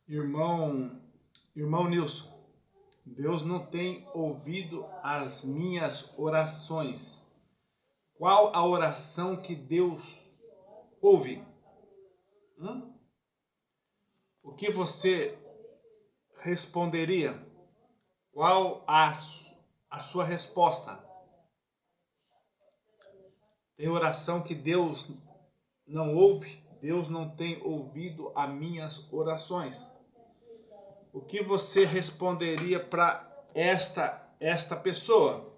Irmão, irmão Nilson, Deus não tem ouvido as minhas orações. Qual a oração que Deus ouve? O que você responderia? Qual a sua resposta? Tem oração que Deus não ouve? Deus não tem ouvido as minhas orações. O que você responderia para esta pessoa?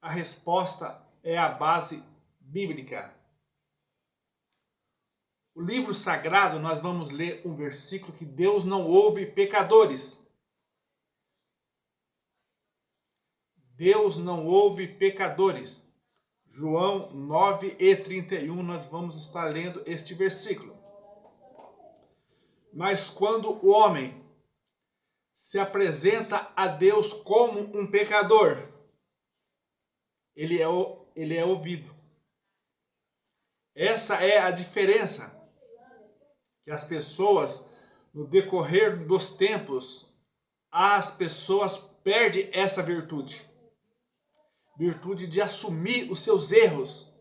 A resposta é a base bíblica. O livro sagrado, nós vamos ler um versículo que Deus não ouve pecadores. Deus não ouve pecadores. João 9:31, nós vamos estar lendo este versículo. Mas quando o homem se apresenta a Deus como um pecador, ele é ouvido. Essa é a diferença que as pessoas, no decorrer dos tempos, as pessoas perdem essa virtude. Virtude de assumir os seus erros,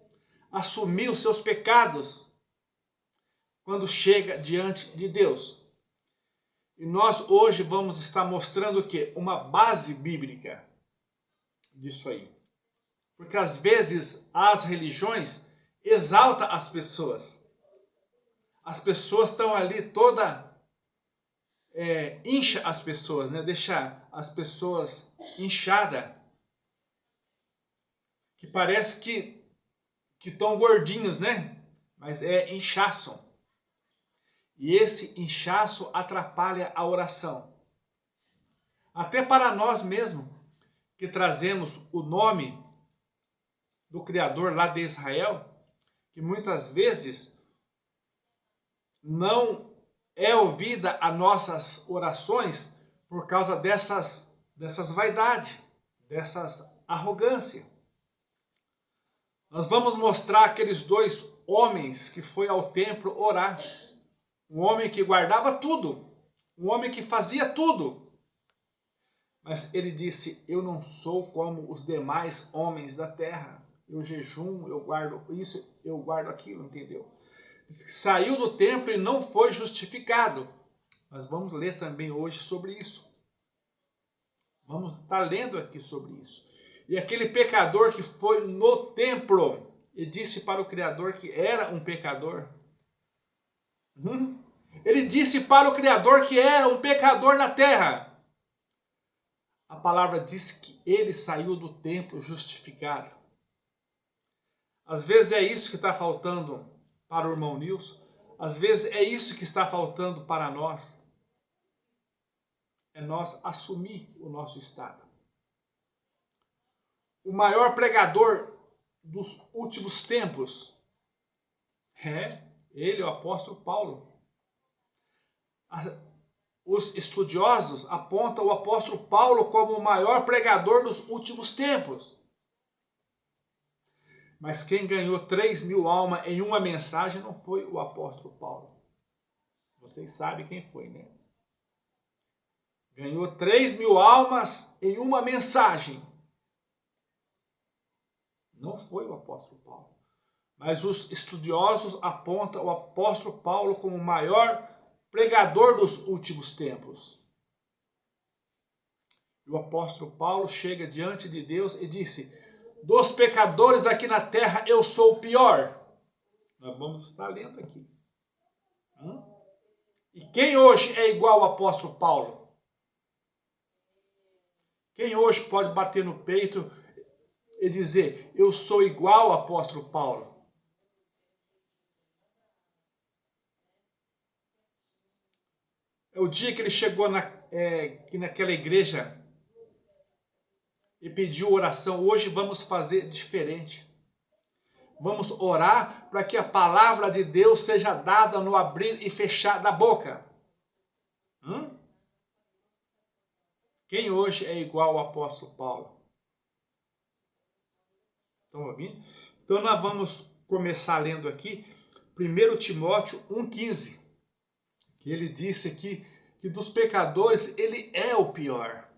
assumir os seus pecados, quando chega diante de Deus. E nós hoje vamos estar mostrando o quê? Uma base bíblica disso aí. Porque às vezes as religiões exaltam as pessoas. As pessoas estão ali incha as pessoas, né? Deixa as pessoas inchadas. Que parece que estão gordinhos, né? Mas é inchaço. E esse inchaço atrapalha a oração. Até para nós mesmos, que trazemos o nome do Criador lá de Israel, que muitas vezes não é ouvida as nossas orações por causa dessas vaidades, dessas arrogâncias. Nós vamos mostrar aqueles dois homens que foi ao templo orar. Um homem que guardava tudo, um homem que fazia tudo. Mas ele disse, eu não sou como os demais homens da terra. Eu jejum, eu guardo isso, eu guardo aquilo, entendeu? Diz que saiu do templo e não foi justificado. Nós vamos ler também hoje sobre isso. Vamos estar lendo aqui sobre isso. E aquele pecador que foi no templo e disse para o Criador que era um pecador. Ele disse para o Criador que era um pecador na terra. A palavra diz que ele saiu do templo justificado. Às vezes é isso que está faltando para o irmão Nilson. Às vezes é isso que está faltando para nós. É nós assumir o nosso estado. O maior pregador dos últimos tempos é ele, o apóstolo Paulo. Os estudiosos apontam o apóstolo Paulo como o maior pregador dos últimos tempos. Mas quem ganhou 3.000 almas em uma mensagem não foi o apóstolo Paulo. Vocês sabem quem foi, né? Ganhou 3.000 almas em uma mensagem. Não foi o apóstolo Paulo. Mas os estudiosos apontam o apóstolo Paulo como o maior pregador dos últimos tempos. E o apóstolo Paulo chega diante de Deus e disse, dos pecadores aqui na terra eu sou o pior. Nós vamos estar lendo aqui. E quem hoje é igual ao apóstolo Paulo? Quem hoje pode bater no peito e dizer, eu sou igual ao apóstolo Paulo? É o dia que ele chegou naquela igreja e pediu oração. Hoje vamos fazer diferente. Vamos orar para que a palavra de Deus seja dada no abrir e fechar da boca. Quem hoje é igual ao apóstolo Paulo? Estão ouvindo? Então nós vamos começar lendo aqui 1 Timóteo 1,15. que ele disse aqui que dos pecadores ele é o pior.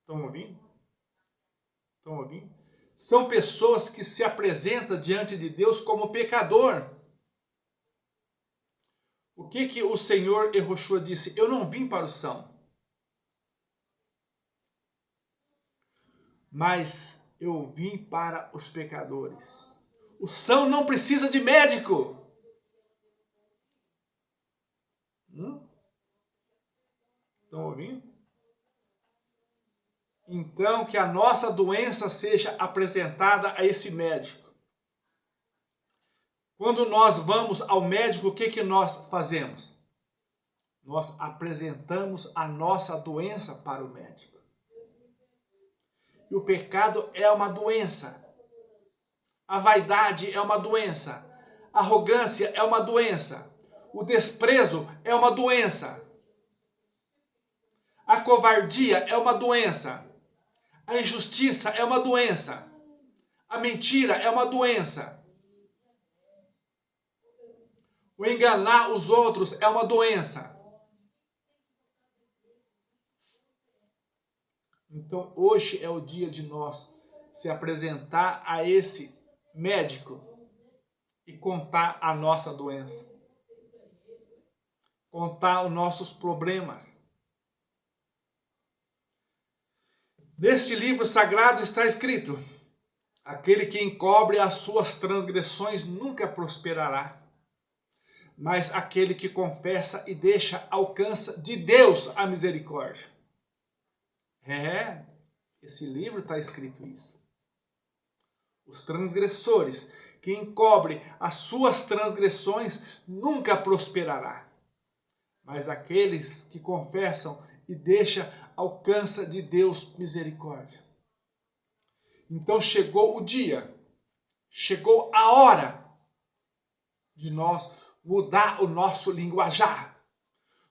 Estão ouvindo? Estão ouvindo? São pessoas que se apresentam diante de Deus como pecador. O que o Senhor Yehoshua disse? Eu não vim para o são, mas eu vim para os pecadores. O são não precisa de médico. Estão ouvindo? Então, que a nossa doença seja apresentada a esse médico. Quando nós vamos ao médico, o que nós fazemos? Nós apresentamos a nossa doença para o médico. E o pecado é uma doença. A vaidade é uma doença. A arrogância é uma doença. O desprezo é uma doença. A covardia é uma doença. A injustiça é uma doença. A mentira é uma doença. O enganar os outros é uma doença. Então, hoje é o dia de nós se apresentar a esse médico e contar a nossa doença. Contar os nossos problemas. Neste livro sagrado está escrito: aquele que encobre as suas transgressões nunca prosperará, mas aquele que confessa e deixa alcança de Deus a misericórdia. Esse livro está escrito isso. Os transgressores, que encobre as suas transgressões nunca prosperará, mas aqueles que confessam e deixam alcança de Deus misericórdia. Então chegou o dia, chegou a hora de nós mudar o nosso linguajar,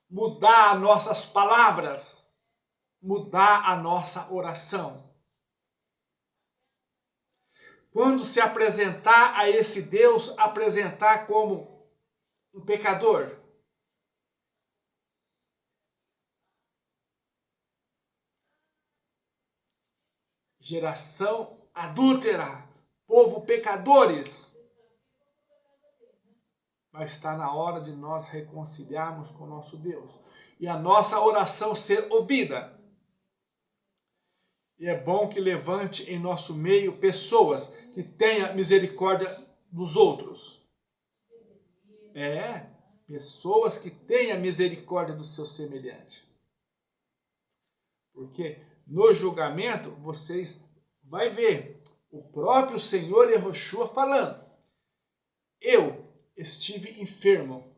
mudar as nossas palavras, mudar a nossa oração. Quando se apresentar a esse Deus, apresentar como um pecador. Geração adúltera, povo pecadores. Mas está na hora de nós reconciliarmos com o nosso Deus e a nossa oração ser ouvida. E é bom que levante em nosso meio pessoas que tenham misericórdia dos outros. Pessoas que tenham misericórdia do seu semelhante. Porque no julgamento, vocês vão ver o próprio Senhor Yehoshua falando: eu estive enfermo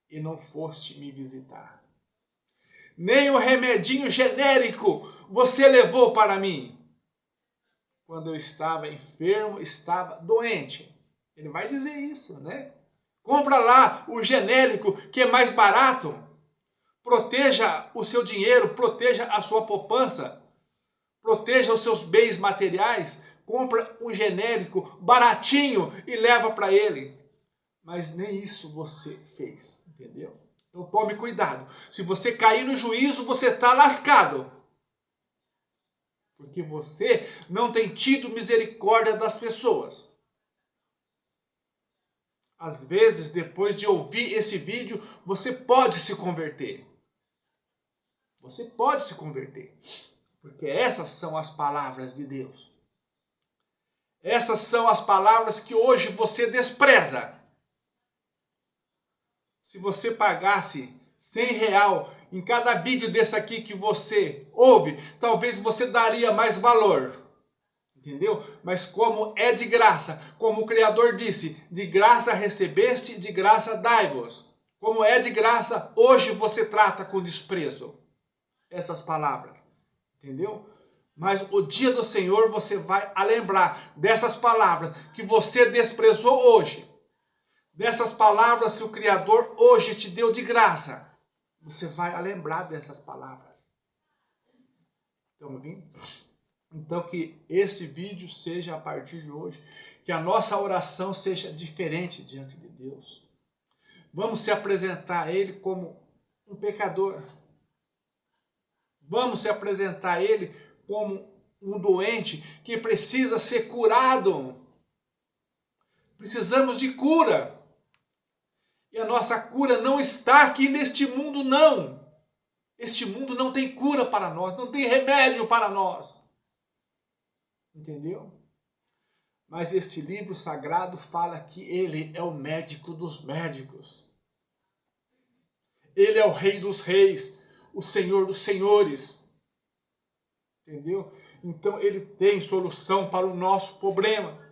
e não foste me visitar. Nem o remedinho genérico você levou para mim. Quando eu estava enfermo, estava doente. Ele vai dizer isso, né? Compra lá o genérico que é mais barato. Proteja o seu dinheiro, proteja a sua poupança, proteja os seus bens materiais. Compra um genérico baratinho e leva para ele. Mas nem isso você fez, entendeu? Então tome cuidado. Se você cair no juízo, você está lascado. Porque você não tem tido misericórdia das pessoas. Às vezes, depois de ouvir esse vídeo, você pode se converter. Você pode se converter. Porque essas são as palavras de Deus. Essas são as palavras que hoje você despreza. Se você pagasse R$100 em cada vídeo desse aqui que você ouve, talvez você daria mais valor. Entendeu? Mas como é de graça, como o Criador disse, de graça recebeste, de graça dai-vos. Como é de graça, hoje você trata com desprezo essas palavras. Entendeu? Mas o dia do Senhor você vai lembrar dessas palavras que você desprezou hoje. Dessas palavras que o Criador hoje te deu de graça. Você vai lembrar dessas palavras. Estão ouvindo? Então que esse vídeo seja a partir de hoje, que a nossa oração seja diferente diante de Deus. Vamos se apresentar a Ele como um pecador. Vamos se apresentar a Ele como um doente que precisa ser curado. Precisamos de cura. E a nossa cura não está aqui neste mundo, não. Este mundo não tem cura para nós, não tem remédio para nós. Entendeu? Mas este livro sagrado fala que Ele é o médico dos médicos. Ele é o Rei dos reis, o Senhor dos senhores. Entendeu? Então Ele tem solução para o nosso problema.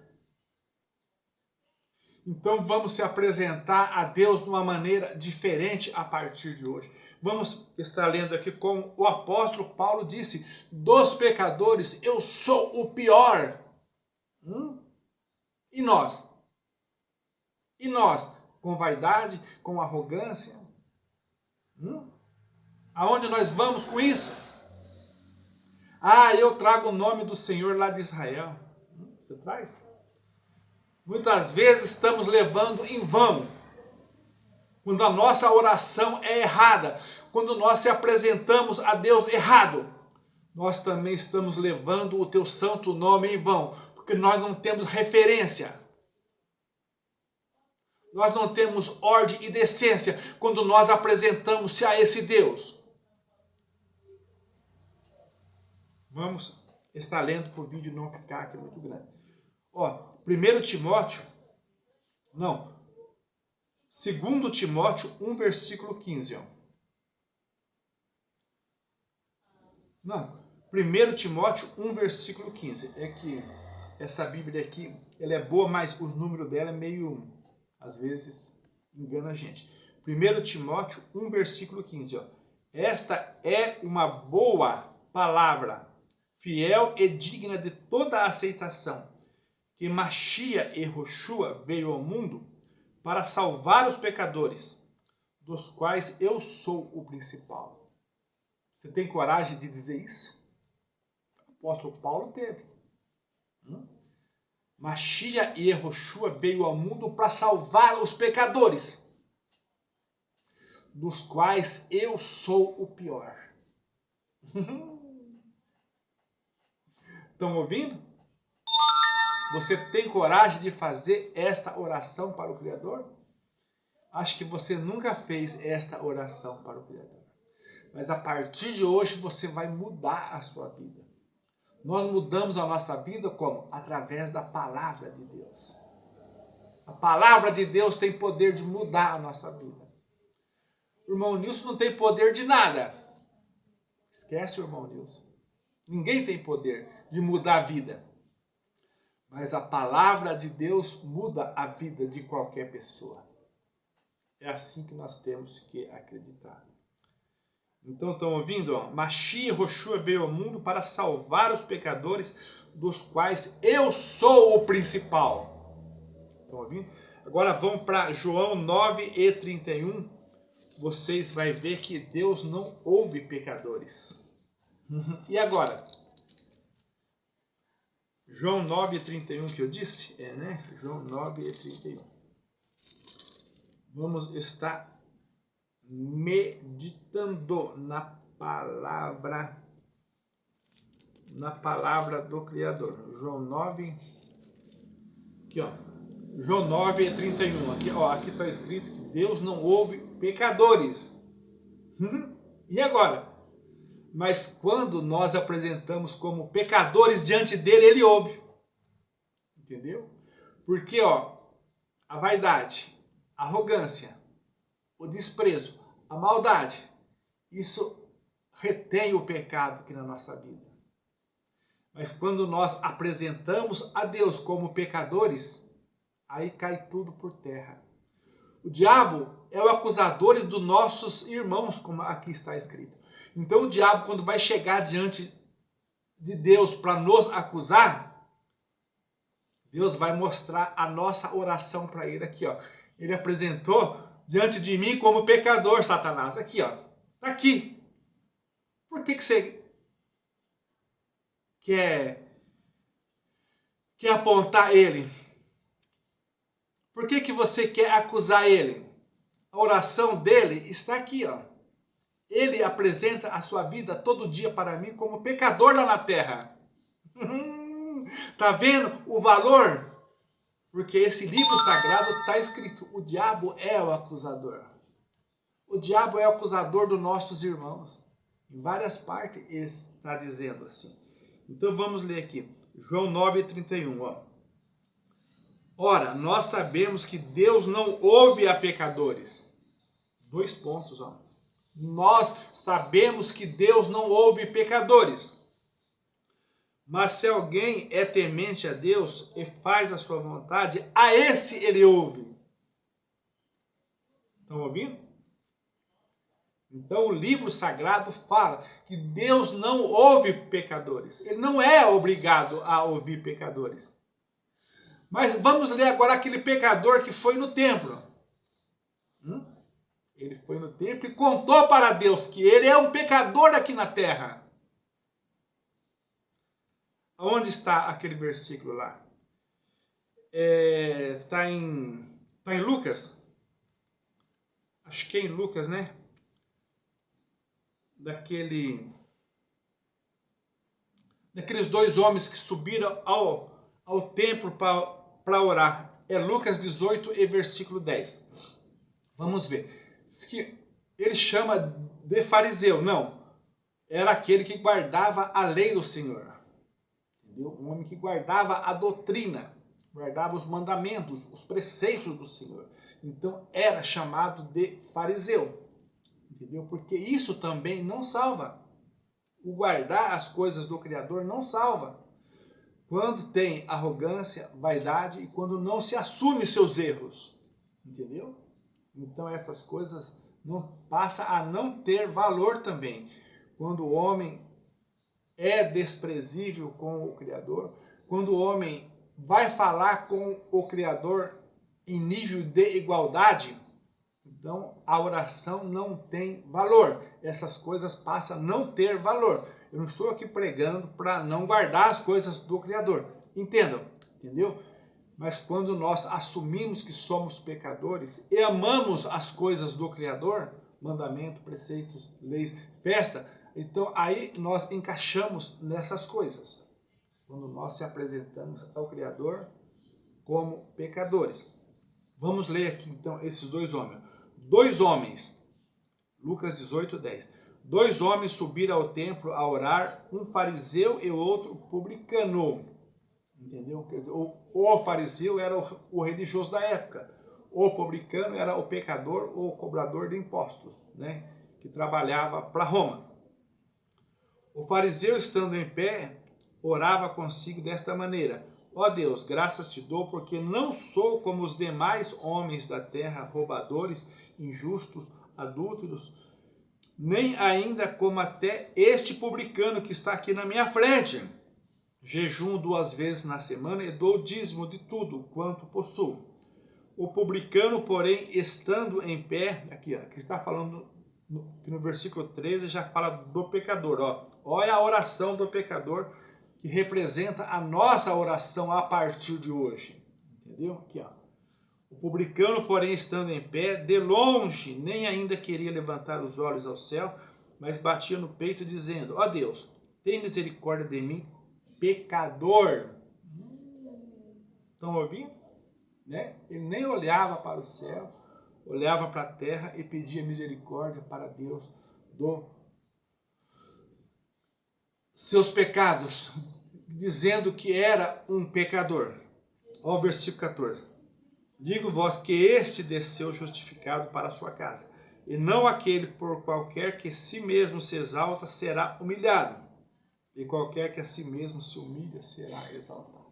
Então vamos se apresentar a Deus de uma maneira diferente a partir de hoje. Vamos estar lendo aqui como o apóstolo Paulo disse: dos pecadores eu sou o pior. E nós? E nós? Com vaidade, com arrogância? Aonde nós vamos com isso? Ah, eu trago o nome do Senhor lá de Israel. Você traz? Muitas vezes estamos levando em vão. Quando a nossa oração é errada, quando nós se apresentamos a Deus errado, nós também estamos levando o teu santo nome em vão, porque nós não temos referência. Nós não temos ordem e decência quando nós apresentamos-se a esse Deus. Vamos estar lendo para o vídeo não ficar aqui muito grande. 2 Timóteo 1, versículo 15. 1 Timóteo 1, versículo 15. É que essa Bíblia aqui, ela é boa, mas o número dela é meio, às vezes, engana a gente. 1 Timóteo 1, versículo 15. Esta é uma boa palavra, fiel e digna de toda a aceitação, que Machia e Roshua veio ao mundo para salvar os pecadores, dos quais eu sou o principal. Você tem coragem de dizer isso? O apóstolo Paulo teve. Machia e Roshua veio ao mundo para salvar os pecadores, dos quais eu sou o pior. Estão ouvindo? Você tem coragem de fazer esta oração para o Criador? Acho que você nunca fez esta oração para o Criador. Mas a partir de hoje você vai mudar a sua vida. Nós mudamos a nossa vida como? Através da palavra de Deus. A palavra de Deus tem poder de mudar a nossa vida. O irmão Nilson não tem poder de nada. Esquece o irmão Nilson. Ninguém tem poder de mudar a vida. Mas a palavra de Deus muda a vida de qualquer pessoa. É assim que nós temos que acreditar. Então, estão ouvindo? Machia e Roshua veio ao mundo para salvar os pecadores, dos quais eu sou o principal. Estão ouvindo? Agora vamos para João 9:31. Vocês vão ver que Deus não ouve pecadores. E agora? João 9:31 que eu disse? João 9:31. Vamos estar meditando na palavra do Criador. João 9, aqui João 9:31, aqui está escrito que Deus não ouve pecadores. E agora? Mas quando nós apresentamos como pecadores diante dele, ele ouve. Entendeu? Porque a vaidade, a arrogância, o desprezo, a maldade, isso retém o pecado aqui na nossa vida. Mas quando nós apresentamos a Deus como pecadores, aí cai tudo por terra. O diabo é o acusador dos nossos irmãos, como aqui está escrito. Então o diabo, quando vai chegar diante de Deus para nos acusar, Deus vai mostrar a nossa oração para ele aqui. Ele apresentou diante de mim como pecador, Satanás. Aqui, está aqui. Por que você quer apontar ele? Por que você quer acusar ele? a oração dele está aqui, ó. Ele apresenta a sua vida todo dia para mim como pecador lá na terra. Tá vendo o valor? Porque esse livro sagrado está escrito: o diabo é o acusador. O diabo é o acusador dos nossos irmãos. Em várias partes ele está dizendo assim. Então vamos ler aqui. João 9:31, ó. Ora, nós sabemos que Deus não ouve a pecadores. 2 pontos, ó. Nós sabemos que Deus não ouve pecadores. Mas se alguém é temente a Deus e faz a sua vontade, a esse ele ouve. Estão ouvindo? Então o livro sagrado fala que Deus não ouve pecadores. Ele não é obrigado a ouvir pecadores. Mas vamos ler agora aquele pecador que foi no templo. Ele foi no templo e contou para Deus que ele é um pecador aqui na terra. Onde está aquele versículo lá? Está em Lucas. Acho que é em Lucas, né? Daqueles 2 homens que subiram ao templo para orar. É Lucas 18 e versículo 10. Vamos ver. Diz que ele chama de fariseu. Não. Era aquele que guardava a lei do Senhor. Entendeu? Um homem que guardava a doutrina. Guardava os mandamentos, os preceitos do Senhor. Então era chamado de fariseu. Entendeu? Porque isso também não salva. O guardar as coisas do Criador não salva. Quando tem arrogância, vaidade e quando não se assume seus erros. Entendeu? Então essas coisas passam a não ter valor também. Quando o homem é desprezível com o Criador, quando o homem vai falar com o Criador em nível de igualdade, então a oração não tem valor. Essas coisas passam a não ter valor. Eu não estou aqui pregando para não guardar as coisas do Criador. Entendam? Entendeu? Mas quando nós assumimos que somos pecadores e amamos as coisas do Criador, mandamento, preceitos, leis, festa, então aí nós encaixamos nessas coisas. Quando nós se apresentamos ao Criador como pecadores. Vamos ler aqui então esses 2 homens. 2 homens, Lucas 18, 10. 2 homens subiram ao templo a orar, um fariseu e outro publicano. Entendeu? Quer dizer, o fariseu era o religioso da época. O publicano era o pecador ou cobrador de impostos, né? Que trabalhava para Roma. O fariseu, estando em pé, orava consigo desta maneira: ó Deus, graças te dou, porque não sou como os demais homens da terra, roubadores, injustos, adúlteros, nem ainda como até este publicano que está aqui na minha frente. Jejum 2 vezes na semana e dou dízimo de tudo quanto possuo. O publicano, porém, estando em pé, aqui está falando no versículo 13, já fala do pecador. Olha a oração do pecador, que representa a nossa oração a partir de hoje. Entendeu? Aqui, ó. O publicano, porém, estando em pé, de longe, nem ainda queria levantar os olhos ao céu, mas batia no peito, dizendo: ó Deus, tem misericórdia de mim, pecador. Estão ouvindo? Né? Ele nem olhava para o céu, olhava para a terra e pedia misericórdia para Deus dos seus pecados, dizendo que era um pecador. Olha o versículo 14. Digo-vos que este desceu justificado para a sua casa, e não aquele por qualquer que si mesmo se exalta será humilhado, e qualquer que a si mesmo se humilha será exaltado.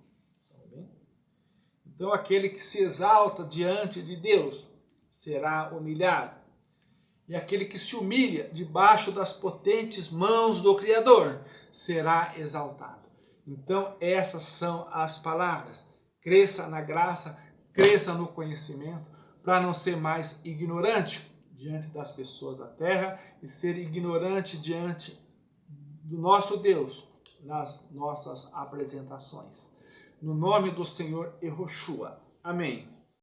Então aquele que se exalta diante de Deus será humilhado. E aquele que se humilha debaixo das potentes mãos do Criador será exaltado. Então essas são as palavras. Cresça na graça, cresça no conhecimento, para não ser mais ignorante diante das pessoas da terra e ser ignorante diante do nosso Deus nas nossas apresentações. No nome do Senhor Yehoshua. Amém.